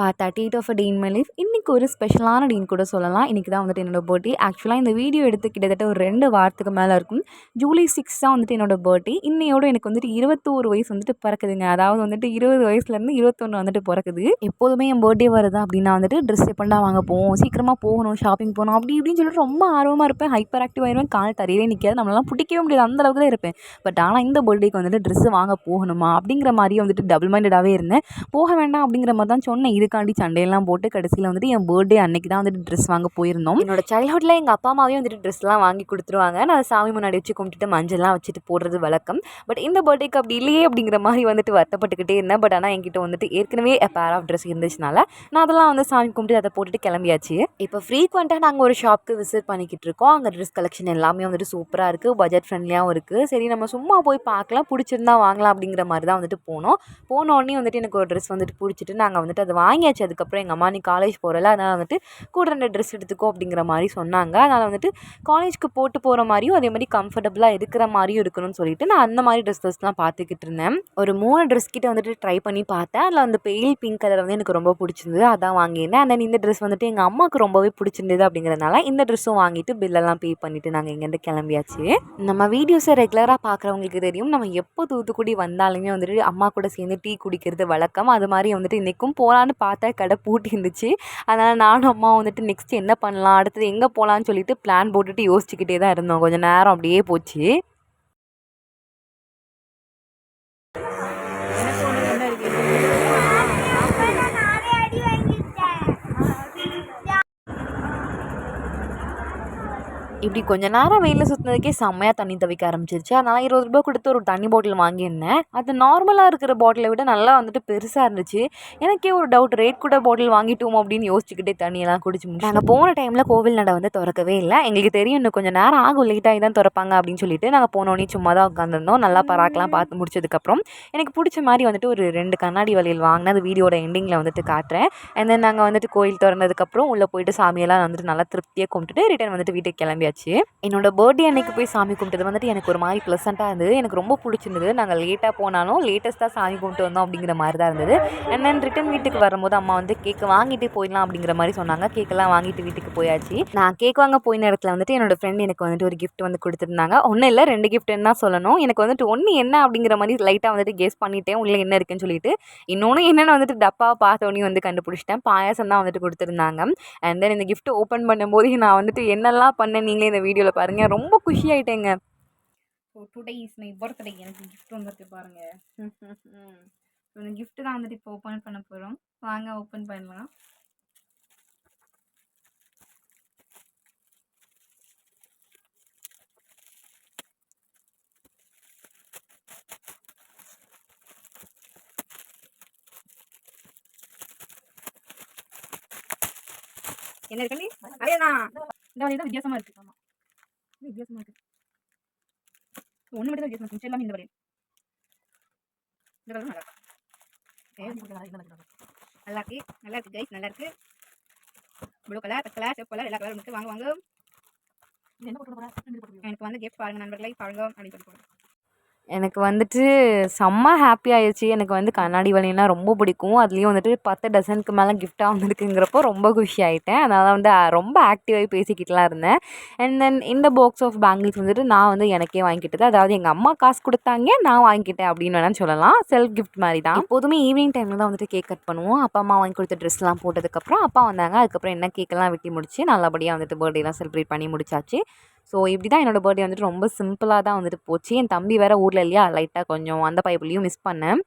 Part 38 of a day in my life. இன்றைக்கி ஒரு ஸ்பெஷலான டேன்னு கூட சொல்லலாம். இன்றைக்கி தான் வந்துட்டு என்னோடய பர்த்டே. ஆக்சுவலாக இந்த வீடியோ எடுத்து கிட்டத்தட்ட ஒரு 2 வாரத்துக்கு மேலே இருக்கும். ஜூலை 6 தான் வந்துட்டு என்னோடய பர்த்டே. இன்னையோட எனக்கு வந்துட்டு 21 வயசு வந்துட்டு பிறக்குதுங்க. அதாவது வந்துட்டு 20 வயசுலேருந்து 21 வந்துட்டு பிறக்குது. எப்போதுமே என் பர்த்டே வருதா அப்படின்னா வந்துட்டு ட்ரெஸ் எப்பண்டா வாங்க போவோம், சீக்கிரமாக போகணும், ஷாப்பிங் போகணும் அப்படி இப்படின்னு சொல்லிட்டு ரொம்ப ஆர்வமாக இருப்பேன். ஹைப்பர் ஆக்டிவ் ஆயிடுவேன். கால் தரையிலே நிற்காது. நம்மளால பிடிக்கவே முடியாது, அந்த அளவுக்கு தான் இருப்பேன். பட் ஆனால் இந்த பர்த்டேக்கு வந்துட்டு ட்ரெஸ்ஸு வாங்க போகணுமா அப்படிங்கிற மாதிரியே வந்துட்டு டபுள் மைண்டடாகவே இருந்தேன். போக வேண்டாம் அப்படிங்கிற மாதிரி தான் சொன்னேன். இதுக்காண்டி சண்டையெல்லாம் போட்டு கடைசியில் வந்துட்டு என் பர்த்டே அன்னைக்கு தான் வந்துட்டு ட்ரெஸ் வாங்க போயிருந்தோம். என்னோட சைல்ட்ஹுட்டில் எங்கள் அப்பா அம்மாவே வந்துட்டு ட்ரெஸ்லாம் வாங்கி கொடுத்துருவாங்க. நான் சாமி முன்னாடி வச்சு கும்பிட்டுட்டு மஞ்சள்லாம் வச்சுட்டு போடுறது வழக்கம். பட் இந்த பர்த்டேக்கு அப்படி இல்லையே அப்படிங்கிற மாதிரி வந்துட்டு வருத்தப்பட்டுக்கிட்டே இருந்தேன். பட் ஆனால் என்கிட்ட வந்துட்டு ஏற்கனவே பேர் ஆஃப் ட்ரெஸ் இருந்துச்சுனால நான் அதெல்லாம் வந்து சாமி கும்பிட்டு அதை போட்டுட்டு கிளம்பியாச்சு. இப்போ ஃப்ரீக்வெண்ட்டாக நாங்கள் ஒரு ஷாப்புக்கு விசிட் பண்ணிக்கிட்டு இருக்கோம். அங்கே ட்ரெஸ் கலெக்ஷன் எல்லாமே வந்துட்டு சூப்பராக இருக்குது, பட்ஜெட் ஃப்ரெண்ட்லியாகவும் இருக்குது. சரி நம்ம சும்மா போய் பார்க்கலாம், பிடிச்சிருந்தா வாங்கலாம் அப்படிங்கிற மாதிரி தான் வந்துட்டு போனோடனே வந்துட்டு எனக்கு ஒரு ட்ரெஸ் வந்துட்டு பிடிச்சிட்டு நாங்கள் வந்துட்டு அதை வாங்கியாச்சு. அதுக்கப்புறம் எங்கள் அம்மா நீ காலேஜ் போகிறல, அதனால் வந்துட்டு கூட 2 ட்ரெஸ் எடுத்துக்கோ அப்படிங்கிற மாதிரி சொன்னாங்க. அதனால் வந்துட்டு காலேஜ்க்கு போட்டு போகிற மாதிரியும் அதே மாதிரி கம்ஃபர்டபுளாக இருக்கிற மாதிரியும் இருக்கணும்னு சொல்லிட்டு நான் அந்த மாதிரி ட்ரெஸ்ஸஸ்லாம் பார்த்துக்கிட்டு இருந்தேன். ஒரு 3 ட்ரெஸ் கிட்ட வந்துட்டு ட்ரை பண்ணி பார்த்தேன். அதில் அந்த பெயில் பிங்க் கலர் வந்து எனக்கு ரொம்ப பிடிச்சிருந்தது, அதான் வாங்கியிருந்தேன். அண்ட் தென் இந்த ட்ரெஸ் வந்துட்டு எங்கள் அம்மாவுக்கு ரொம்பவே பிடிச்சிருந்தது அப்படிங்கிறதுனால இந்த ட்ரெஸ்ஸும் வாங்கிட்டு பில்லெல்லாம் பே பண்ணிவிட்டு நாங்கள் இங்கேருந்து கிளம்பியாச்சு. நம்ம வீடியோஸை ரெகுலராக பார்க்குறவங்களுக்கு தெரியும், நம்ம எப்போ தூத்துக்குடி வந்தாலுமே வந்துட்டு அம்மா கூட சேர்ந்து டீ குடிக்கிறது வழக்கம். அது மாதிரி வந்துட்டு இன்றைக்கும் போகலான்னு பார்த்தா கடை பூட்டி இருந்துச்சு. அதனால் நானும் அம்மா வந்துட்டு நெக்ஸ்ட் என்ன பண்ணலாம், அடுத்தது எங்கே போகலான்னு சொல்லிட்டு பிளான் போட்டுட்டு யோசிச்சுக்கிட்டே தான் இருந்தோம். கொஞ்சம் நேரம் அப்படியே போச்சு. இப்படி கொஞ்ச நேரம் வெயிலில் சுற்றினதுக்கே செம்மையாக தண்ணி தவிக்க ஆரம்பிச்சிருச்சு. அதனால் 20 ரூபா கொடுத்து ஒரு தண்ணி பாட்டில் வாங்கியிருந்தேன். அது நார்மலாக இருக்கிற பாட்டிலை விட நல்லா வந்துட்டு பெருசாக இருந்துச்சு. எனக்கே ஒரு டவுட், ரேட் கூட பாட்டில் வாங்கிட்டோம் அப்படின்னு யோசிச்சுக்கிட்டே தண்ணியெல்லாம் குடிச்சு முடிச்சு நாங்கள் போன டைமில் கோவில் நடை வந்து திறக்கவே இல்லை. எங்களுக்கு தெரியும் இன்னும் கொஞ்சம் நேரம் ஆகும், லேட்டாகி தான் திறப்பாங்க அப்படின்னு சொல்லிட்டு நாங்கள் போனோடனே சும்மா தான் உட்காந்துருந்தோம். நல்லா பராக்கெலாம் பார்த்து முடிச்சதுக்கப்புறம் எனக்கு பிடிச்ச மாதிரி வந்துட்டு ஒரு 2 கண்ணாடி வளையல் வாங்கினேன். அது வீடியோட எண்டிங்கில் வந்துட்டு காட்டுறேன். அண்ட் தென் நாங்கள் வந்துட்டு கோயில் திறந்ததுக்கப்புறம் உள்ளே போயிட்டு சாமியெல்லாம் வந்துட்டு நல்லா திருப்தியாக கும்பிட்டுட்டு ரிட்டன் வந்துட்டு வீட்டுக்கு கிளம்பியாச்சு. என்னோட பர்த்டே அன்னைக்கு போய் சாமி கும்பிட்டது வந்துட்டு எனக்கு ஒரு மாதிரி ப்ளசண்ட்டாக இருந்தது. எனக்கு ரொம்ப பிடிச்சிருந்தது. நாங்கள் லேட்டாக போனாலும் லேட்டஸ்ட்டாக சாமி கும்பிட்டு வந்தோம் அப்படிங்கிற மாதிரி தான் இருந்தது. அண்ட் தென் ரிட்டன் வீட்டுக்கு வரும்போது அம்மா வந்து கேக் வாங்கிட்டு போயிடலாம் அப்படிங்கிற மாதிரி சொன்னாங்க. கேக்கெல்லாம் வாங்கிட்டு வீட்டுக்கு போயாச்சு. நான் கேக் வாங்க போய் நேரத்தில் வந்துட்டு என்னோட ஃப்ரெண்ட் எனக்கு வந்துட்டு ஒரு கிஃப்ட் வந்து கொடுத்துருந்தாங்க. ஒன்றும் இல்லை, 2 கிஃப்ட்னு தான் சொல்லணும். எனக்கு வந்துட்டு ஒன்று என்ன அப்படிங்கிற மாதிரி லைட்டாக வந்துட்டு கெஸ் பண்ணிட்டேன் உள்ளே என்ன இருக்குன்னு சொல்லிட்டு. இன்னொன்று என்னென்னு வந்துட்டு டப்பாவை பார்த்தோன்னே வந்து கண்டுபிடிச்சிட்டேன். பாயாசம் தான் வந்துட்டு கொடுத்துருந்தாங்க. அண்ட் தென் இந்த கிஃப்ட் ஓப்பன் பண்ணும்போது நான் வந்துட்டு என்னெல்லாம் பண்ணேன் நீங்களே இந்த வீடியோவில் பாருங்கள். ரொம்ப குஷி ஆகிட்டேங்க. So today is my birthday. எனக்கு கிஃப்ட் வந்துருக்கு பாருங்கள். இந்த கிஃப்ட் தான் வந்துட்டு இப்போ ஓப்பன் பண்ண போகிறோம். வாங்க ஓப்பன் பண்ணலாம். என்ன இருக்குன்னு அதேதான். இந்த வழி தான் வித்தியாசமாக இருக்குது. ஆமாம், வித்தியாசமாக இருக்குது. ஒன்று மட்டும் தான் வித்தியாசமாக இருக்குது. எல்லாமே இந்த வழி நல்லா இருக்கு. நல்லா இருக்கு, நல்லா இருக்கு கைஸ், நல்லா இருக்கு. ப்ளூ கலர், ரெட் கலர், செவ் கலர், எல்லா கலரும் இருக்குது. வாங்க வாங்க. எனக்கு வந்து கிஃப்ட் பாருங்கள் நண்பர்களை, பாருங்க அப்படின்னு சொல்லி போகிறேன். எனக்கு வந்துட்டு செம்ம ஹாப்பி ஆயிடுச்சு. எனக்கு வந்து கண்ணாடி வளையல்னா ரொம்ப பிடிக்கும். அதுலேயும் வந்துட்டு 10 டசனுக்கு மேலே கிஃப்டாக வந்துருக்குங்கிறப்போ ரொம்ப குஷி ஆகிட்டேன். அதனால் வந்து ரொம்ப ஆக்டிவாகி பேசிக்கிட்டுலாம் இருந்தேன். அண்ட் தென் இந்த பாக்ஸ் ஆஃப் பேங்கிள்ஸ் வந்துட்டு நான் வந்து எனக்கே வாங்கிக்கிட்டது. அதாவது எங்கள் அம்மா காசு கொடுத்தாங்க, நான் வாங்கிக்கிட்டேன் அப்படின்னு வேணாலும் சொல்லலாம். செல்ஃப் கிஃப்ட் மாதிரி தான். எப்போதுமே ஈவினிங் டைமில் தான் வந்துட்டு கேக் கட் பண்ணுவோம். அப்பா அம்மா வாங்கி கொடுத்த ட்ரெஸ்லாம் போட்டதுக்கப்புறம் அப்பா வந்தாங்க. அதுக்கப்புறம் என்ன கேக்கெல்லாம் வெட்டி முடிச்சு நல்லபடியாக வந்துட்டு பர்த்டேலாம் செலிப்ரேட் பண்ணி முடிச்சாச்சு. ஸோ இப்படி தான் என்னோடய பர்த்டே வந்துட்டு ரொம்ப சிம்பிளாக தான் வந்துட்டு போச்சு. என் தம்பி வேறு ஊரில் இல்லையா, லைட்டாக கொஞ்சம் அந்த பைப்புலேயும் மிஸ் பண்ணேன்.